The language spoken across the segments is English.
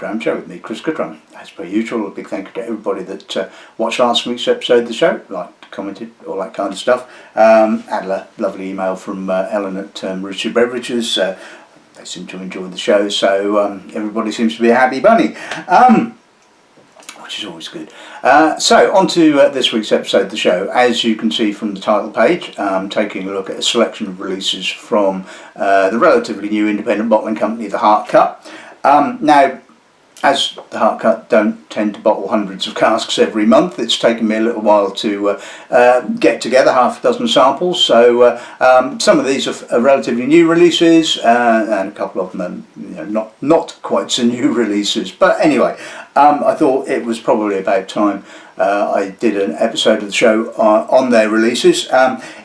Dram Show with me, Chris Goodrum. As per usual, a big thank you to everybody that watched last week's episode of the show, liked, commented, all that kind of stuff. Had a lovely email from Ellen at WHisky Beverages. They seem to enjoy the show, so everybody seems to be a happy bunny, which is always good. So on to this week's episode of the show. As you can see from the title page, taking a look at a selection of releases from the relatively new independent bottling company, the Heart Cut. Now, as the Heart Cut don't tend to bottle hundreds of casks every month, it's taken me a little while to get together half a dozen samples. So some of these are relatively new releases, and a couple of them are not quite so new releases. But anyway, I thought it was probably about time I did an episode of the show on their releases.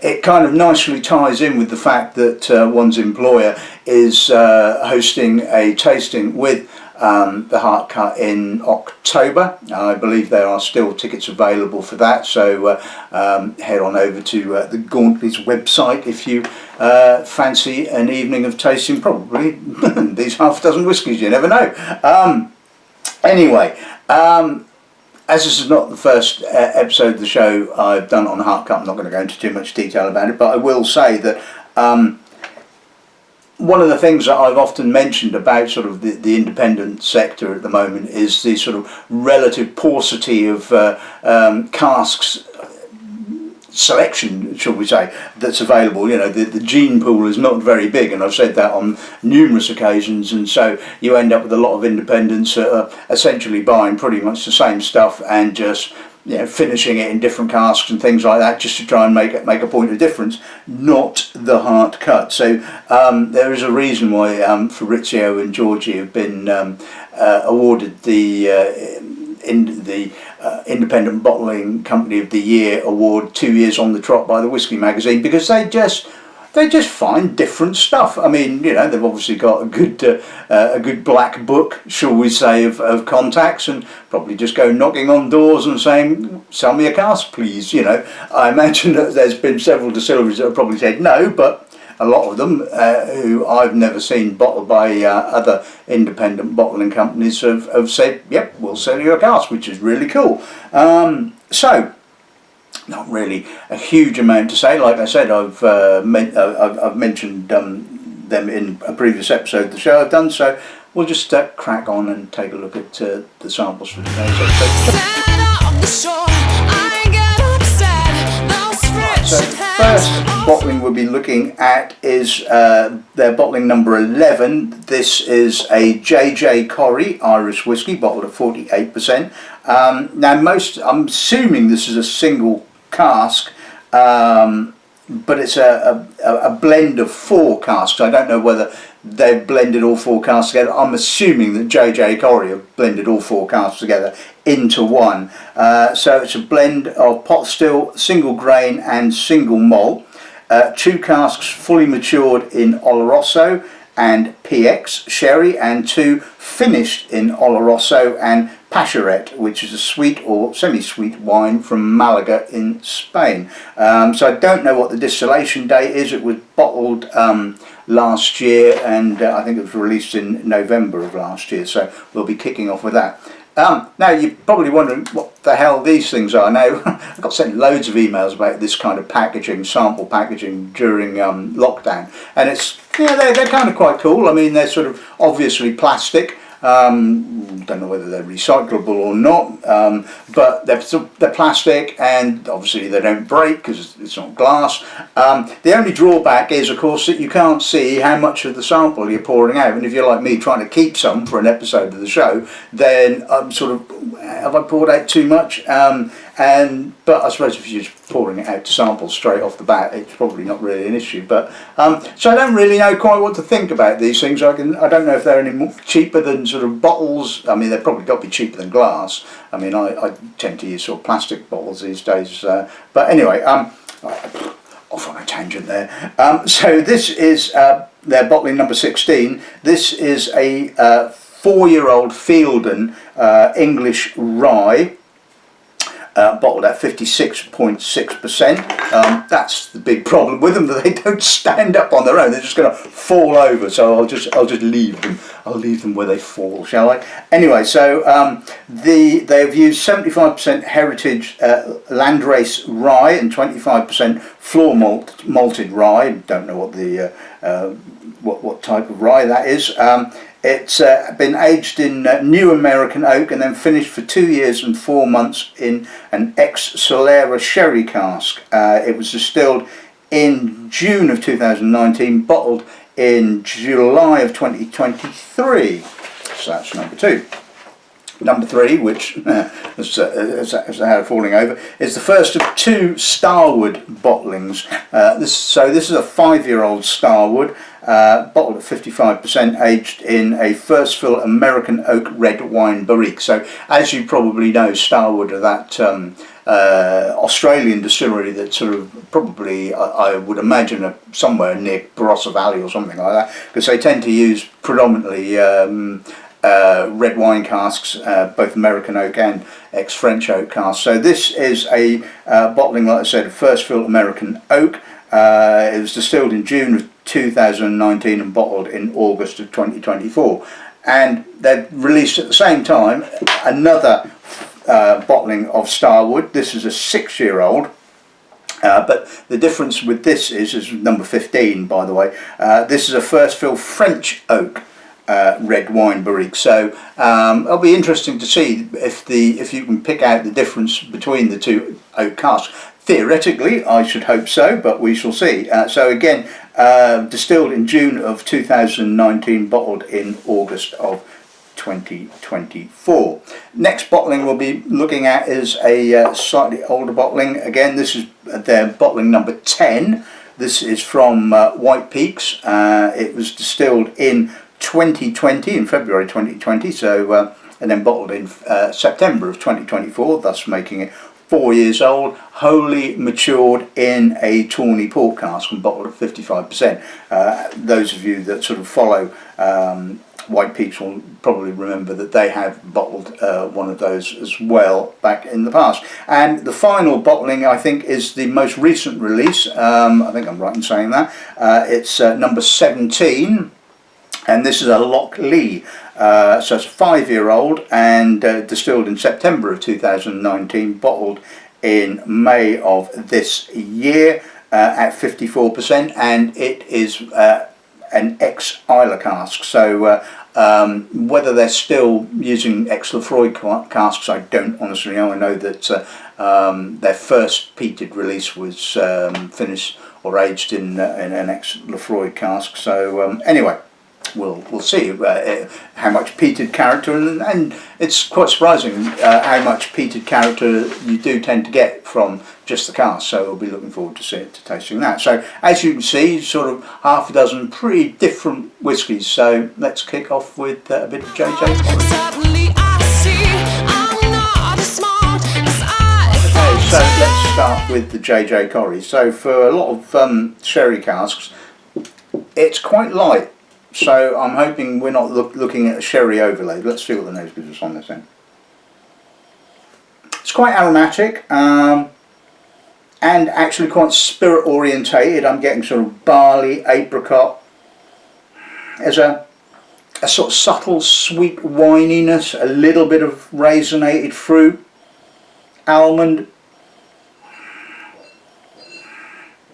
It kind of nicely ties in with the fact that one's employer is hosting a tasting with the Heart Cut in October. I believe there are still tickets available for that, so head on over to the Gauntly's website if you fancy an evening of tasting probably these half a dozen whiskies, you never know. Anyway, as this is not the first episode of the show I've done on Heart Cut, I'm not going to go into too much detail about it, but I will say that one of the things that I've often mentioned about sort of the independent sector at the moment is the sort of relative paucity of casks selection, shall we say, that's available. You know, the gene pool is not very big, and I've said that on numerous occasions, and so you end up with a lot of independents that are essentially buying pretty much the same stuff and just finishing it in different casks and things like that, just to try and make a point of difference. Not the Heart Cut. So there is a reason why Fabrizio and Georgie have been awarded the Independent Bottling Company of the Year award 2 years on the trot by the Whiskey magazine, because they just find different stuff. I mean, they've obviously got a good black book, shall we say, of contacts, and probably just go knocking on doors and saying, sell me a cask please. I imagine that there's been several distilleries that have probably said no, but a lot of them who I've never seen bottled by other independent bottling companies have said, yep, we'll sell you a cask, which is really cool. So not really a huge amount to say. Like I said, I've mentioned them in a previous episode of the show I've done, so we'll just crack on and take a look at the samples for today's episode. So first bottling we'll be looking at is their bottling number 11. This is a JJ Corry Irish whiskey, bottled at 48%. Now I'm assuming this is a single cask, but it's a blend of 4 casks. I don't know whether they've blended all 4 casks together. I'm assuming that JJ Corry have blended all 4 casks together into one. So it's a blend of pot still, single grain and single malt. 2 casks fully matured in Oloroso and PX sherry, and 2 finished in Oloroso and Pacharet, which is a sweet or semi-sweet wine from Malaga in Spain. So I don't know what the distillation date is. It was bottled last year, and I think it was released in November of last year, so we'll be kicking off with that. Now you're probably wondering what the hell these things are. Now I got sent loads of emails about this kind of packaging, sample packaging during lockdown, and it's they're kind of quite cool. I mean, they're sort of obviously plastic. Don't know whether they're recyclable or not, but they're plastic, and obviously they don't break because it's not glass. The only drawback is, of course, that you can't see how much of the sample you're pouring out, and if you're like me trying to keep some for an episode of the show, then I'm sort of, have I poured out too much? But I suppose if you're just pouring it out to sample straight off the bat, it's probably not really an issue. But so I don't really know quite what to think about these things. I don't know if they're any more cheaper than sort of bottles. I mean, they've probably got to be cheaper than glass. I mean, I tend to use sort of plastic bottles these days. But anyway, off on a tangent there. So this is their bottling number 16. This is a 4-year-old Fielden English rye. bottled at 56.6%. That's the big problem with them, that they don't stand up on their own. They're just going to fall over. So I'll just leave them. I'll leave them where they fall, shall I? Anyway, so they've used 75% heritage landrace rye and 25% floor malted rye. Don't know what the what type of rye that is. It's been aged in new American oak and then finished for 2 years and 4 months in an ex-Solera sherry cask. It was distilled in June of 2019, bottled in July of 2023. So that's number 2. Number 3, which has had a falling over, is the first of 2 Starward bottlings. This is a 5-year-old Starward, bottled at 55%, aged in a first fill American oak red wine barrique. So, as you probably know, Starward are that Australian distillery that sort of probably, I would imagine, are somewhere near Barossa Valley or something like that, because they tend to use predominantly red wine casks, both American oak and ex-French oak casks. So this is a bottling, like I said, of first fill American oak. It was distilled in June of 2019 and bottled in August of 2024. And they've released at the same time another bottling of Starward. This is a 6-year-old. But the difference with this is number 15, by the way. This is a first fill French oak red wine barrique. So it'll be interesting to see if you can pick out the difference between the 2 oak casks. Theoretically, I should hope so, but we shall see. So again, distilled in June of 2019, bottled in August of 2024. Next bottling we'll be looking at is a slightly older bottling. Again, this is their bottling number 10. This is from White Peaks. It was distilled in 2020, in February 2020, so and then bottled in September of 2024, thus making it 4 years old, wholly matured in a tawny port cask and bottled at 55%. Those of you that sort of follow White Peaks will probably remember that they have bottled one of those as well back in the past. And the final bottling, I think, is the most recent release. I think I'm right in saying that. It's number 17. And this is a Lochlea, so it's a 5-year-old and distilled in September of 2019, bottled in May of this year at 54%, and it is an ex-Isla cask. So whether they're still using ex-Lefroy casks, I don't honestly know. I know that their first peated release was finished or aged in an ex-Lefroy cask. So anyway. We'll see how much peated character, and it's quite surprising how much peated character you do tend to get from just the cask. So we'll be looking forward to tasting that. So as you can see, sort of half a dozen pretty different whiskies. So let's kick off with a bit of JJ. Okay, so let's start with the JJ Corry. So for a lot of sherry casks, it's quite light. So I'm hoping we're not looking at a sherry overlay. Let's see what the nose gives us on this end. It's quite aromatic and actually quite spirit orientated. I'm getting sort of barley, apricot. There's a sort of subtle sweet wininess, a little bit of raisinated fruit, almond,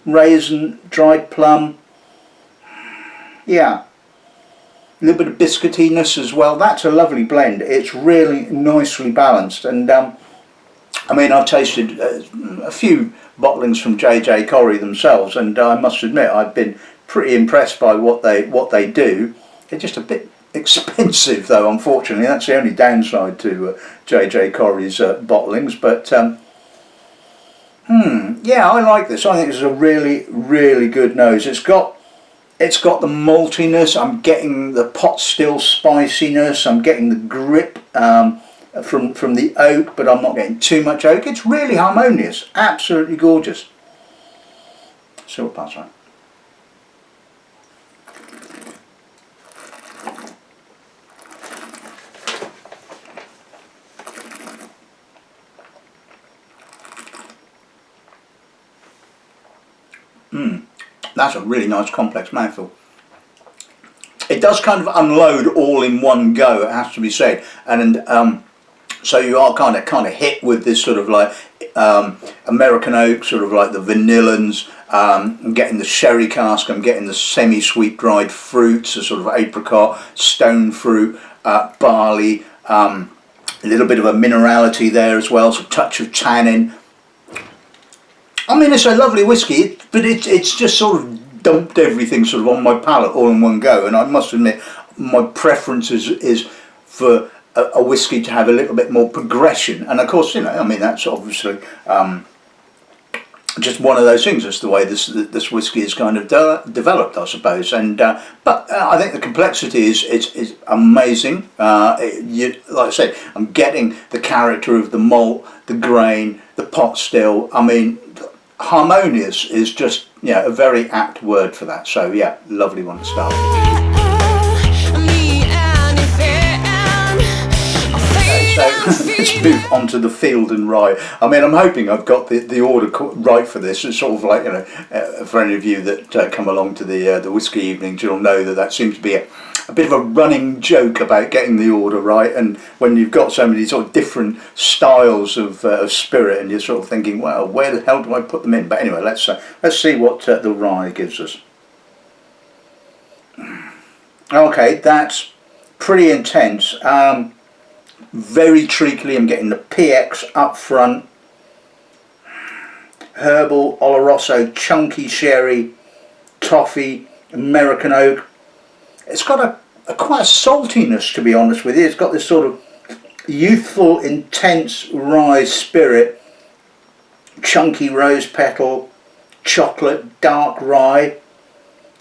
raisin, dried plum. Yeah. A little bit of biscuitiness as well. That's a lovely blend. It's really nicely balanced, and I mean, I've tasted a few bottlings from JJ Corry themselves, and I must admit I've been pretty impressed by what they do. They're just a bit expensive, though. Unfortunately, that's the only downside to JJ Corry's bottlings. But yeah, I like this. I think this is a really good nose. It's got the maltiness. I'm getting the pot still spiciness. I'm getting the grip from the oak, but I'm not getting too much oak. It's really harmonious. Absolutely gorgeous. So we'll pass on. That's a really nice complex mouthful. It does kind of unload all in one go, it has to be said, and so you are kind of hit with this sort of like American oak, sort of like the vanillins. I'm getting the sherry cask, I'm getting the semi-sweet dried fruits, a sort of apricot, stone fruit, barley, a little bit of a minerality there as well, some touch of tannin. I mean, it's a lovely whiskey, but it's just sort of dumped everything sort of on my palate all in one go, and I must admit my preference is for a whiskey to have a little bit more progression, and of course, you know, I mean, that's obviously just one of those things. That's the way this whiskey is kind of developed, I suppose. And but I think the complexity is amazing. Like I said, I'm getting the character of the malt, the grain, the pot still. I mean, harmonious is just, you know, a very apt word for that. So yeah, lovely one to start with. So let's move on to the Fielden rye. I mean, I'm hoping I've got the order right for this. It's sort of like, you know, for any of you that come along to the whiskey evenings, you'll know that seems to be a bit of a running joke about getting the order right. And when you've got so many sort of different styles of spirit, and you're sort of thinking, well, where the hell do I put them in? But anyway, let's see what the rye gives us. Okay, that's pretty intense. Very treacly. I'm getting the PX up front, herbal, Oloroso, chunky sherry, toffee, American oak. It's got a quite a saltiness, to be honest with you. It's got this sort of youthful, intense rye spirit, chunky rose petal, chocolate, dark rye.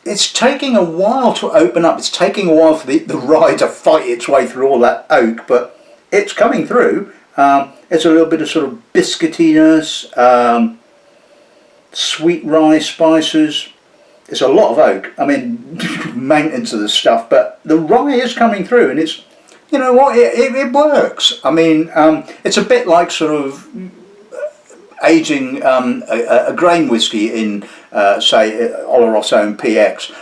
It's taking a while to open up. It's taking a while for the rye to fight its way through all that oak, but it's coming through. It's a little bit of sort of biscuitiness, sweet rye spices. It's a lot of oak. I mean, maintenance of the stuff, but the rye is coming through, and it's, you know what, it works. I mean, it's a bit like sort of aging a grain whiskey in, say, Oloroso and PX.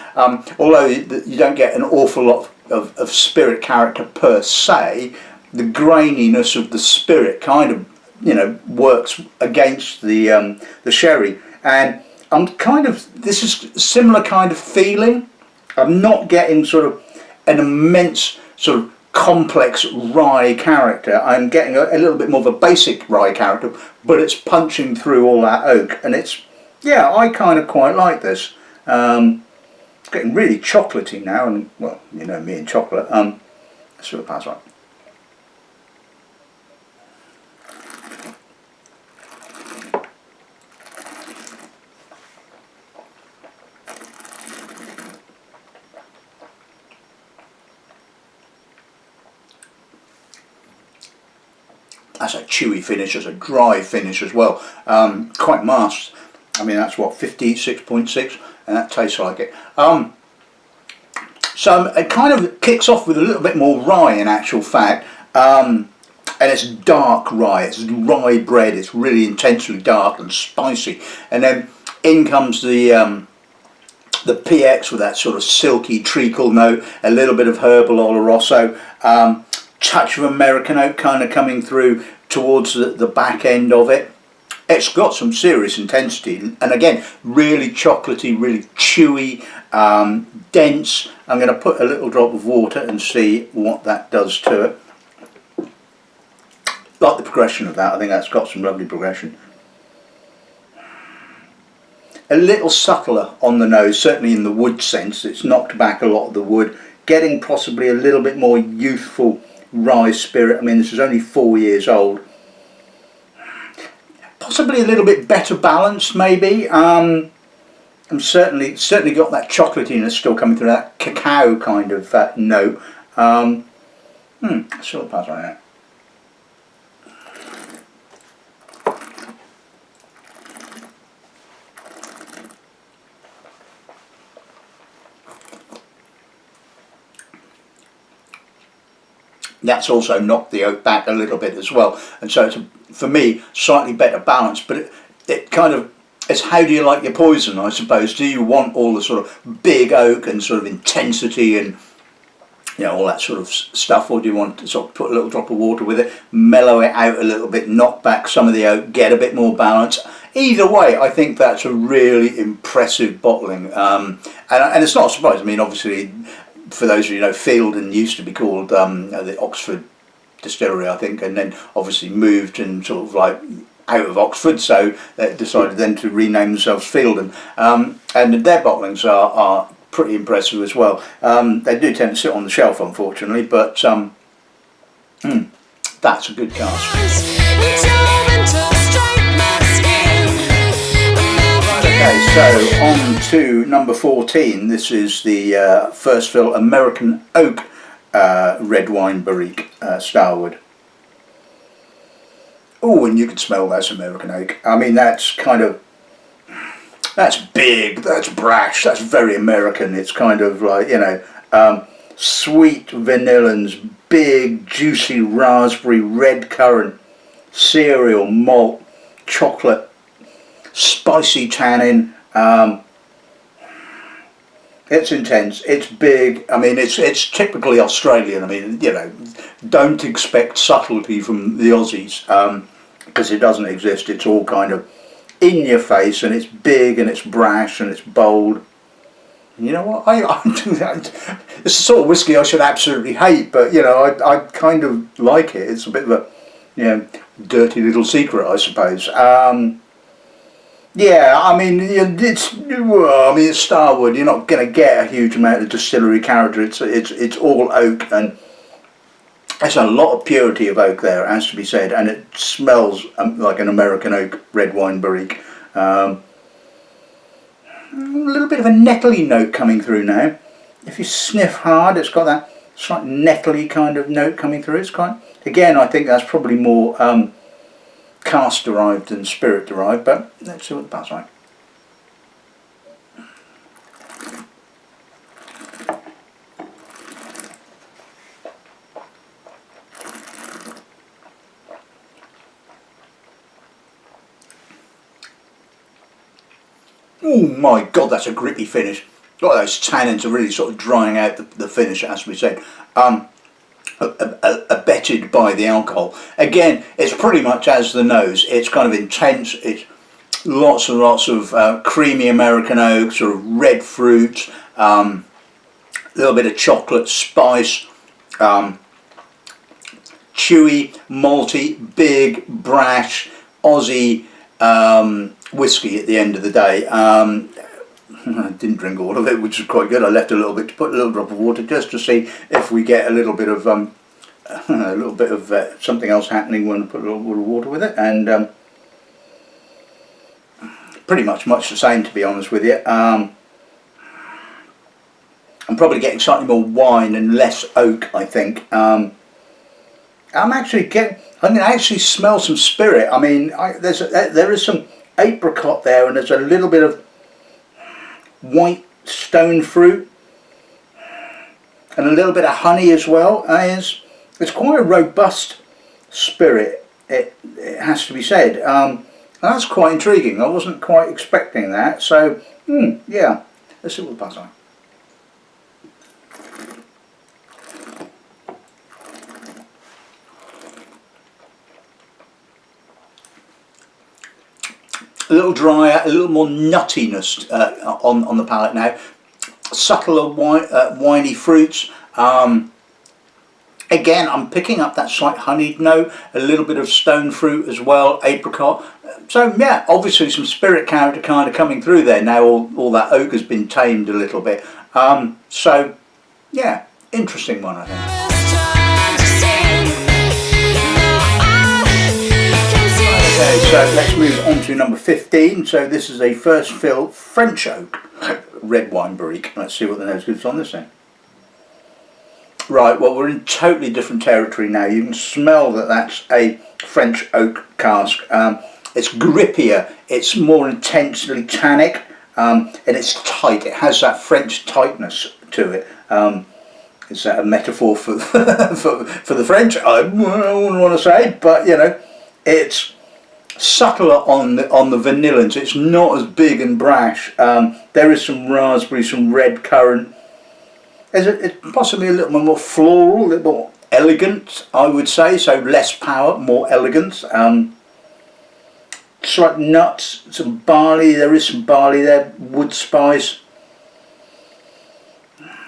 Although you don't get an awful lot of spirit character per se, the graininess of the spirit kind of, you know, works against the sherry. And I'm kind of, this is a similar kind of feeling. I'm not getting sort of an immense sort of complex rye character. I'm getting a little bit more of a basic rye character, but it's punching through all that oak, and it's, yeah, I kind of quite like this. It's getting really chocolatey now, and well, you know me and chocolate. Let's sort of pass on. That's a chewy finish, as a dry finish as well. Quite masked. I mean, that's what, 56.6, and that tastes like it. So it kind of kicks off with a little bit more rye in actual fact, and it's dark rye. It's rye bread. It's really intensely dark and spicy, and then in comes the PX with that sort of silky treacle note, a little bit of herbal Oloroso. Touch of American oak kind of coming through towards the back end of it. It's got some serious intensity, and again, really chocolatey, really chewy, dense. I'm going to put a little drop of water and see what that does to it. Like the progression of that. I think that's got some lovely progression. A little subtler on the nose, certainly in the wood sense. It's knocked back a lot of the wood, getting possibly a little bit more youthful rye spirit. I mean, this is only 4 years old. Possibly a little bit better balanced, maybe. I'm certainly got that chocolatiness still coming through, that cacao kind of note. Sort of pass on that. That's also knocked the oak back a little bit as well, and so it's for me slightly better balanced, but it kind of it's how do you like your poison, I suppose. Do you want all the sort of big oak and sort of intensity and, you know, all that sort of stuff, or do you want to sort of put a little drop of water with it, mellow it out a little bit, knock back some of the oak, get a bit more balance? Either way, I think that's a really impressive bottling, and it's not a surprise. I mean, obviously, for those of you who know, Fielden used to be called the Oxford Distillery, I think, and then obviously moved and sort of like out of Oxford, so they decided then to rename themselves Fielden, and their bottlings are pretty impressive as well. They do tend to sit on the shelf, unfortunately, but that's a good cask. Okay, so on to number 14. This is the first fill American Oak red wine barrique Starward. Oh, and you can smell that's American oak. I mean, that's big, that's brash, that's very American. It's kind of like, you know, sweet vanillins, big, juicy raspberry, red currant, cereal, malt, chocolate, spicy tannin. It's intense, it's big. I mean, it's typically Australian. I mean, you know, don't expect subtlety from the Aussies, because it doesn't exist. It's all kind of in your face, and it's big, and it's brash, and it's bold. You know what? I do that. It's the sort of whiskey I should absolutely hate, but you know, I kind of like it. It's a bit of a, you know, dirty little secret, I suppose. Yeah, I mean, it's Starward. You're not going to get a huge amount of distillery character. It's all oak, and there's a lot of purity of oak there, has to be said, and it smells like an American oak red wine barrique. A little bit of a nettly note coming through now. If you sniff hard, it's got that slight nettly kind of note coming through. It's quite, again, I think that's probably more cask derived than spirit derived, but let's see what that's like. Oh my god, that's a grippy finish. Got those tannins are really sort of drying out the finish, as we said. Abetted by the alcohol. Again, it's pretty much as the nose. It's kind of intense. It's lots and lots of creamy American oak, sort of red fruit, a little bit of chocolate, spice, chewy, malty, big, brash, Aussie whiskey at the end of the day. I didn't drink all of it, which is quite good. I left a little bit to put a little drop of water just to see if we get a little bit of something else happening when I put a little bit of water with it, and pretty much the same, to be honest with you. I'm probably getting slightly more wine and less oak, I think. I can actually smell some spirit. I mean, there is some apricot there, and there's a little bit of white stone fruit and a little bit of honey as well. It's quite a robust spirit, it has to be said. And that's quite intriguing. I wasn't quite expecting that, so yeah, let's see what the buzz on. A little drier, a little more nuttiness on the palate now. Subtler winey fruits. Again, I'm picking up that slight honeyed note, a little bit of stone fruit as well, apricot. So yeah, obviously some spirit character kind of coming through there now. All that oak has been tamed a little bit. So yeah, interesting one, I think. Okay, so let's move on to number 15. So this is a first fill French oak red wine barrique. Let's see what the nose gives on this thing. Right, well, we're in totally different territory now. You can smell that that's a French oak cask. It's grippier, it's more intensely tannic, and it's tight. It has that French tightness to it. Is that a metaphor for for the French? I wouldn't want to say, but you know, it's subtler on the vanillins. It's not as big and brash. There is some raspberry, some red currant. It's possibly a little more floral, a little more elegant, I would say. So less power, more elegance. Slight nuts, some barley. There is some barley there. Wood spice.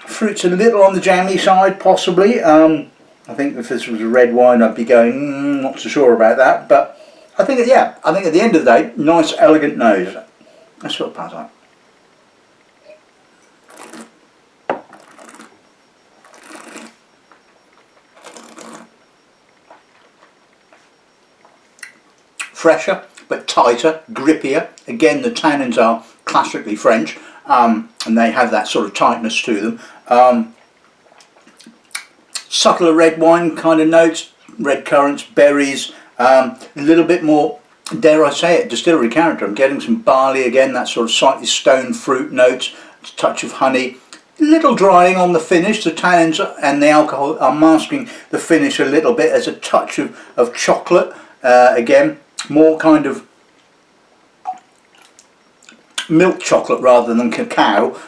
Fruit's a little on the jammy side, possibly. I think if this was a red wine, I'd be going, not so sure about that. But I think, yeah, I think at the end of the day, nice, elegant nose. That's what it passes like. Fresher, but tighter, grippier. Again, the tannins are classically French, and they have that sort of tightness to them. Subtler red wine kind of notes, red currants, berries, a little bit more, dare I say it, distillery character. I'm getting some barley again, that sort of slightly stone fruit notes, a touch of honey. Little drying on the finish. The tannins and the alcohol are masking the finish a little bit. There's a touch of chocolate, again, more kind of milk chocolate rather than cacao.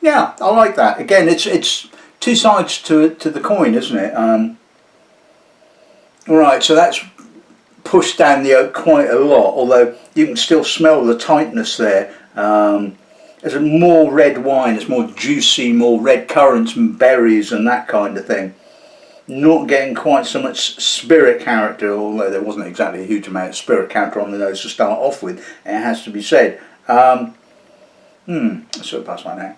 Yeah, I like that. Again, it's two sides to the coin, isn't it? Right, so that's pushed down the oak quite a lot, although you can still smell the tightness there. There's a more red wine, it's more juicy, more red currants and berries and that kind of thing. Not getting quite so much spirit character, although there wasn't exactly a huge amount of spirit character on the nose to start off with, it has to be said. Let's sort of pass like that.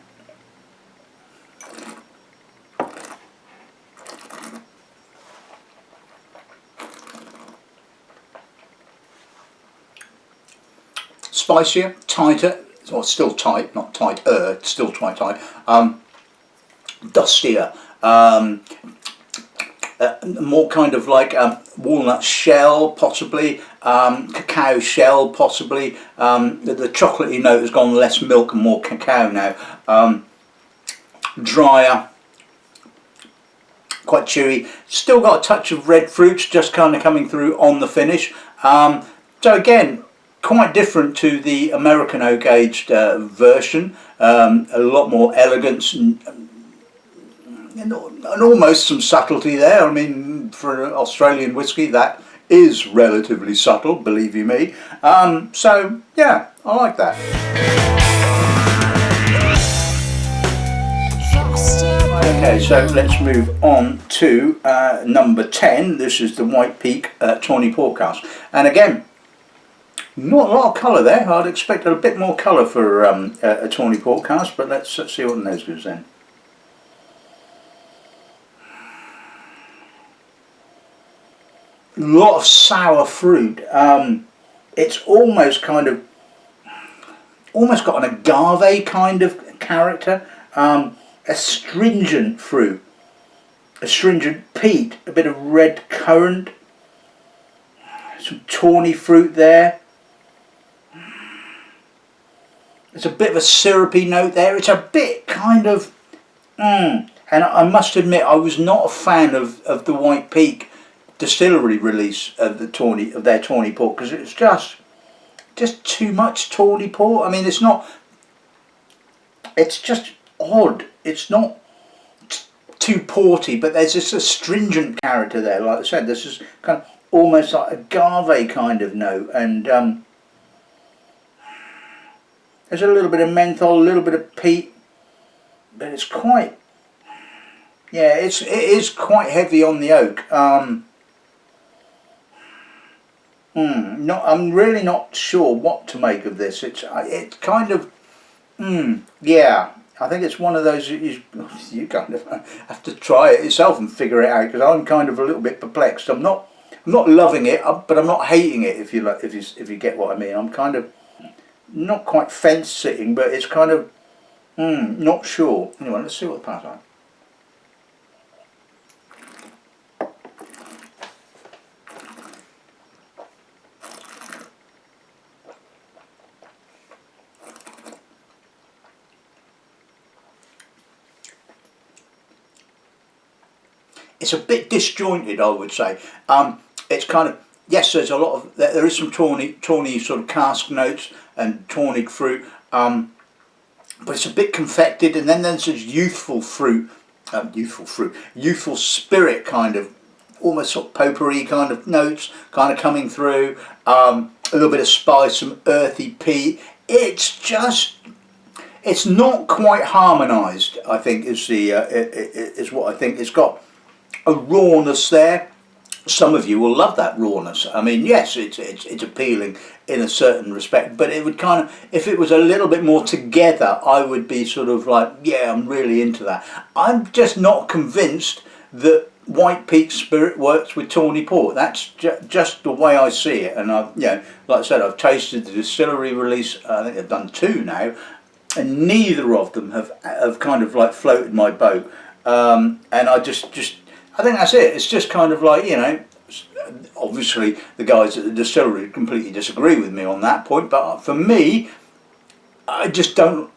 Spicier, tighter, or still tight, not tighter, still quite tight, dustier, more kind of like walnut shell possibly, cacao shell possibly. The chocolatey note has gone less milk and more cacao now. Drier, quite chewy, still got a touch of red fruits just kind of coming through on the finish. So again, quite different to the American oak aged version. A lot more elegance and almost some subtlety there. I mean, for an Australian whiskey, that is relatively subtle, believe you me. So yeah, I like that. Okay, so let's move on to number 10. This is the White Peak Tawny Port Cask, and again, not a lot of colour there. I'd expect a bit more colour for a tawny port cask, but let's see what the nose gives then. A lot of sour fruit. It's almost got an agave kind of character. Astringent fruit, astringent peat, a bit of red currant, some tawny fruit there. There's a bit of a syrupy note there. It's a bit kind of, and I must admit I was not a fan of the White Peak distillery release of their tawny port, because it's just too much tawny port. I mean, it's just odd. It's not too porty, but there's this astringent character there. Like I said, this is kind of almost like agave kind of note, and there's a little bit of menthol, a little bit of peat, but it's quite, yeah, it is quite heavy on the oak. I'm really not sure what to make of this. It's kind of, yeah, I think it's one of those you kind of have to try it yourself and figure it out, because I'm kind of a little bit perplexed. I'm not loving it, but I'm not hating it. If you get what I mean, I'm kind of not quite fence sitting, but it's kind of not sure. Anyway, let's see what the pass like. It's a bit disjointed, I would say. It's kind of, yes, there's a lot of, there is some tawny sort of cask notes and tawny fruit, but it's a bit confected, and then there's this youthful spirit kind of, almost sort of potpourri kind of notes kind of coming through, a little bit of spice, some earthy peat. It's just, it's not quite harmonised, I think, is what I think. It's got a rawness there. Some of you will love that rawness. I mean, yes, it's appealing in a certain respect, but it would kind of, if it was a little bit more together, I would be sort of like, yeah, I'm really into that. I'm just not convinced that white peat spirit works with tawny port. That's just the way I see it. And I've, you know, like I said, I've tasted the distillery release. I think I've done 2 now, and neither of them have kind of like floated my boat. And I just I think that's it. It's just kind of like, you know, obviously the guys at the distillery completely disagree with me on that point, but for me, I just don't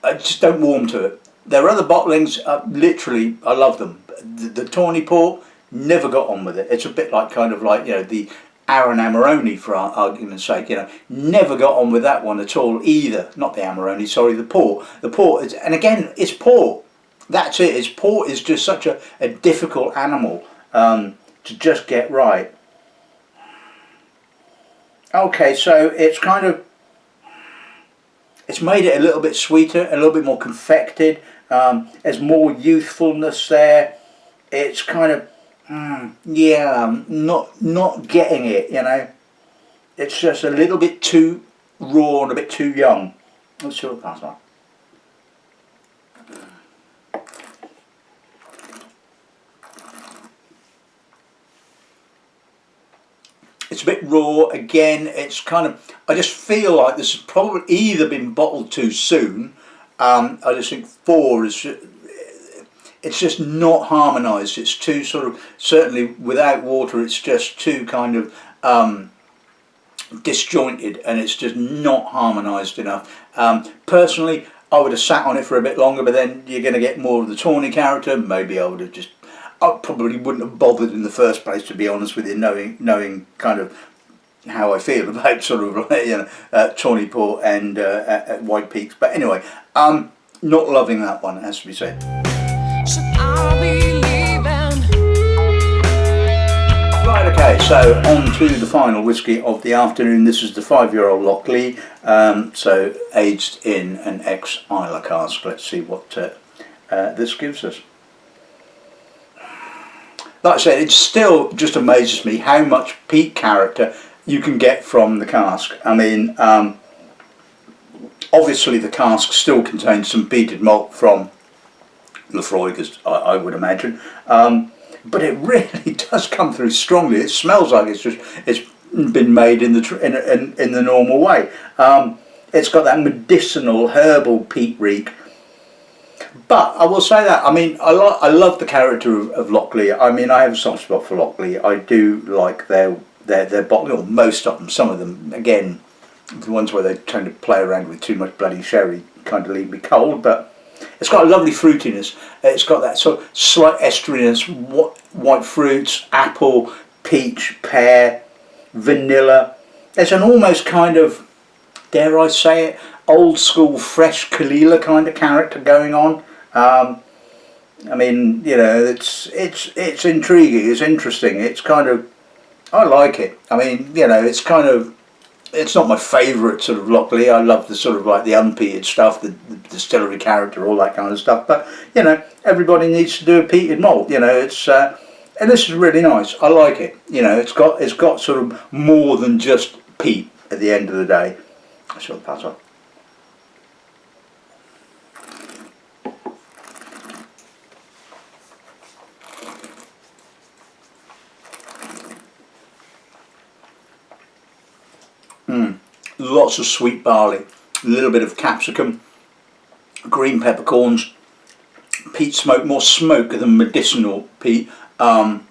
warm to it. There are other bottlings, literally, I love them. The tawny port, never got on with it. It's a bit like kind of like, you know, the Aaron Amarone, for argument's sake, you know, never got on with that one at all either. Not the Amarone, sorry, the port. The port is, and again, it's port. That's it. It's port is just such a difficult animal to just get right. Okay, so it's kind of, it's made it a little bit sweeter, a little bit more confected. There's more youthfulness there. It's kind of, yeah, not getting it, you know. It's just a little bit too raw and a bit too young. Let's see what that's like. It's a bit raw again. It's kind of, I just feel like this has probably either been bottled too soon. I just think 4 is, it's just not harmonised. It's too sort of, certainly without water, it's just too kind of disjointed, and it's just not harmonised enough. Personally, I would have sat on it for a bit longer, but then you're going to get more of the tawny character. Maybe I would have just, I probably wouldn't have bothered in the first place, to be honest with you, knowing kind of how I feel about sort of, you know, tawny port and white peaks. But anyway, not loving that one, has to be said. Should I be leaving? Right, okay, so on to the final whisky of the afternoon. This is the 5-year-old Lochlea, so aged in an ex-Islay cask. Let's see what this gives us. Like I said, it still just amazes me how much peat character you can get from the cask. I mean, obviously the cask still contains some peated malt from Lefroy, I would imagine, but it really does come through strongly. It smells like it's been made in the normal way. It's got that medicinal herbal peat reek. But I will say that, I mean, I love the character of Lochlea. I mean, I have a soft spot for Lochlea. I do like their bottling, or most of them. Some of them, again, the ones where they tend to play around with too much bloody sherry kind of leave me cold. But it's got a lovely fruitiness. It's got that sort of slight esteriness, white fruits, apple, peach, pear, vanilla. There's an almost kind of, dare I say it, old school fresh Kalila kind of character going on. I mean, you know, it's intriguing, it's interesting, it's kind of, I like it. I mean, you know, it's kind of, it's not my favourite sort of Lochlea. I love the sort of like the unpeated stuff, the distillery character, all that kind of stuff. But, you know, everybody needs to do a peated malt, you know, it's, and this is really nice. I like it. You know, it's got sort of more than just peat at the end of the day. I shall pass on. Lots of sweet barley, a little bit of capsicum, green peppercorns, peat smoke, more smoke than medicinal peat, burnt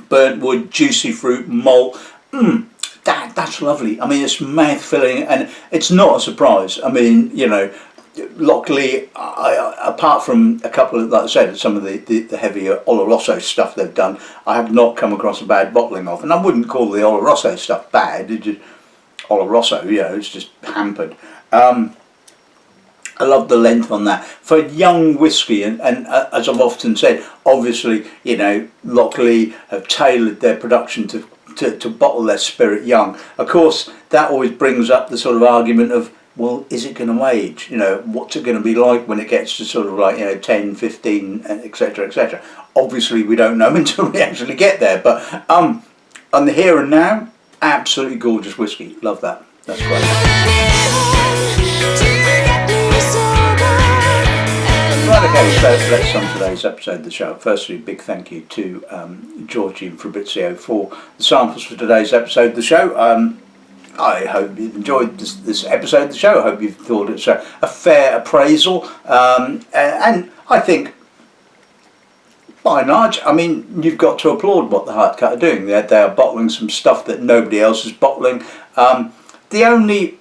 wood, juicy fruit, malt. That's lovely. I mean, it's mouth filling, and it's not a surprise. I mean, you know, Lochlea, apart from a couple of, like I said, some of the heavier Oloroso stuff they've done, I have not come across a bad bottling of, and I wouldn't call the Oloroso stuff bad. It's just Oloroso, it's just hampered. I love the length on that for young whiskey, and as I've often said, obviously, Lochlea have tailored their production to bottle their spirit young. Of course, that always brings up the sort of argument of, well, is it going to age? What's it going to be like when it gets to sort of like 10, 15, etc., etc. Obviously, we don't know until we actually get there. But on the here and now, absolutely gorgeous whiskey. Love that. That's great. Right, okay, so let's on today's episode of the show. Firstly, big thank you to Georgie and Fabrizio for the samples for today's episode of the show. I hope you've enjoyed this episode of the show. I hope you've thought it's a fair appraisal. And I think, by and large, you've got to applaud what the Heart Cut are doing. They are bottling some stuff that nobody else is bottling. The only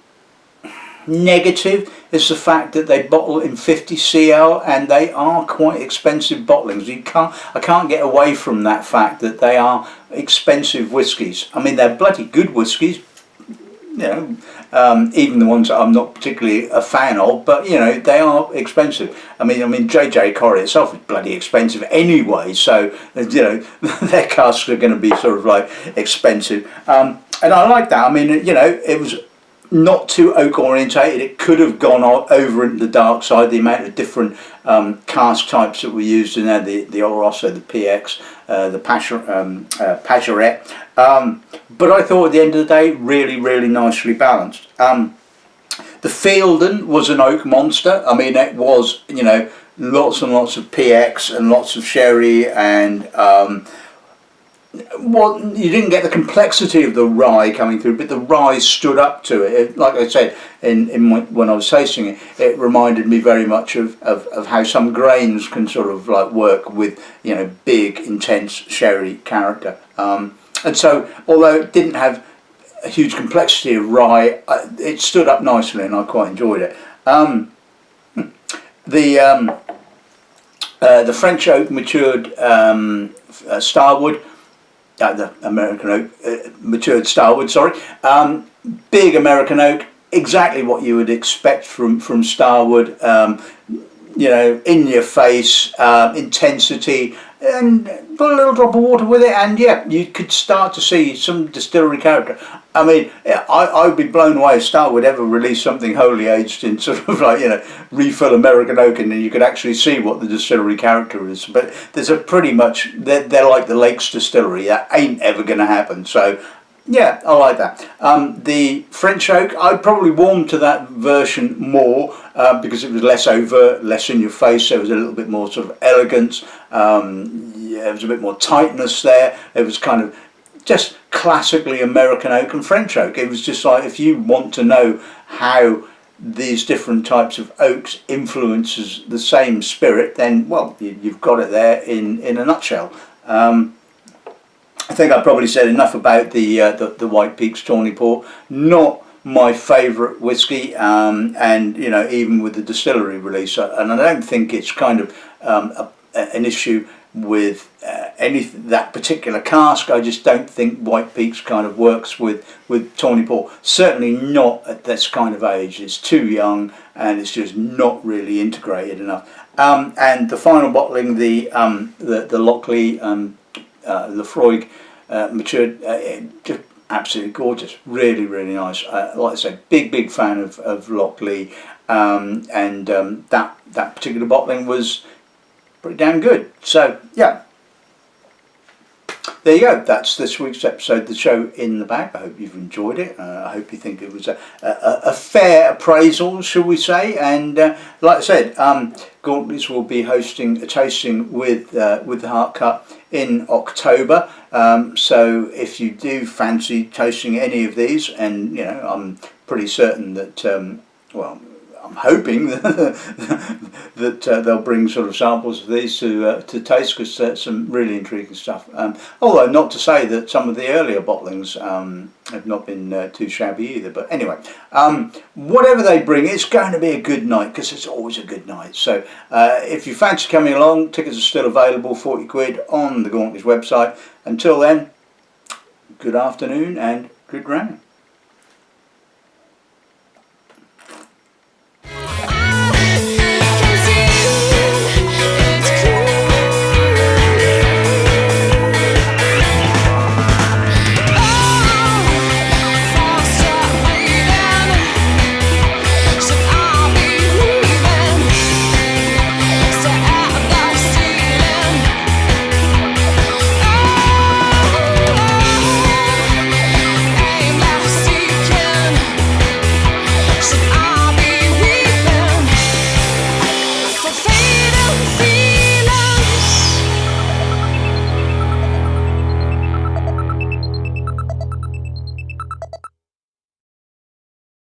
negative is the fact that they bottle in 50 cl, and they are quite expensive bottlings. I can't get away from that fact that they are expensive whiskies. They're bloody good whiskies, even the ones that I'm not particularly a fan of, but they are expensive. JJ Corry itself is bloody expensive anyway, so their casks are going to be sort of like expensive, and I like that. It was not too oak orientated. It could have gone over into the dark side. The amount of different cask types that we used in there, the Oloroso, the PX, the Pagerette, but I thought at the end of the day, really, really nicely balanced. The Fielden was an oak monster. It was, lots and lots of PX and lots of sherry, and you didn't get the complexity of the rye coming through, but the rye stood up to it. Like I said, when I was tasting it, it reminded me very much of how some grains can sort of like work with big, intense sherry character. And so, although it didn't have a huge complexity of rye, it stood up nicely, and I quite enjoyed it. The French oak matured Starward. The American oak matured Starward, sorry. Big American oak, exactly what you would expect from Starward. In your face, intensity, and put a little drop of water with it, and yeah, you could start to see some distillery character. I would be blown away if Starward would ever release something wholly aged in sort of like refill American oak, and then you could actually see what the distillery character is. But there's a pretty much they're like the Lakes distillery. That ain't ever going to happen. So yeah, I like that. The French oak, I'd probably warm to that version more because it was less overt, less in your face. There was a little bit more sort of elegance. There was a bit more tightness there. It was kind of just classically American oak and French oak. It was just like, if you want to know how these different types of oaks influences the same spirit, then well, you've got it there in a nutshell. I think I probably said enough about the White Peaks Tawny Port. Not my favourite whiskey, and even with the distillery release, and I don't think it's kind of an issue with that particular cask. I just don't think White Peaks kind of works with Tawny Port. Certainly not at this kind of age. It's too young, and it's just not really integrated enough. And the final bottling, the Lochlea Lefroy matured, just absolutely gorgeous, really, really nice. Like I said, big fan of Lochlea, and that particular bottling was pretty damn good. So yeah, there you go. That's this week's episode of the show in the bag. I hope you've enjoyed it. I hope you think it was a fair appraisal, shall we say. And like I said, Gauntley's will be hosting a tasting with the Heart Cut in October. So if you do fancy tasting any of these, and I'm pretty certain that well, I'm hoping that that they'll bring sort of samples of these to taste, because some really intriguing stuff. Although not to say that some of the earlier bottlings have not been too shabby either. But anyway, whatever they bring, it's going to be a good night, because it's always a good night. So if you fancy coming along, tickets are still available, 40 quid on the Gauntlet's website. Until then, good afternoon and good Dram.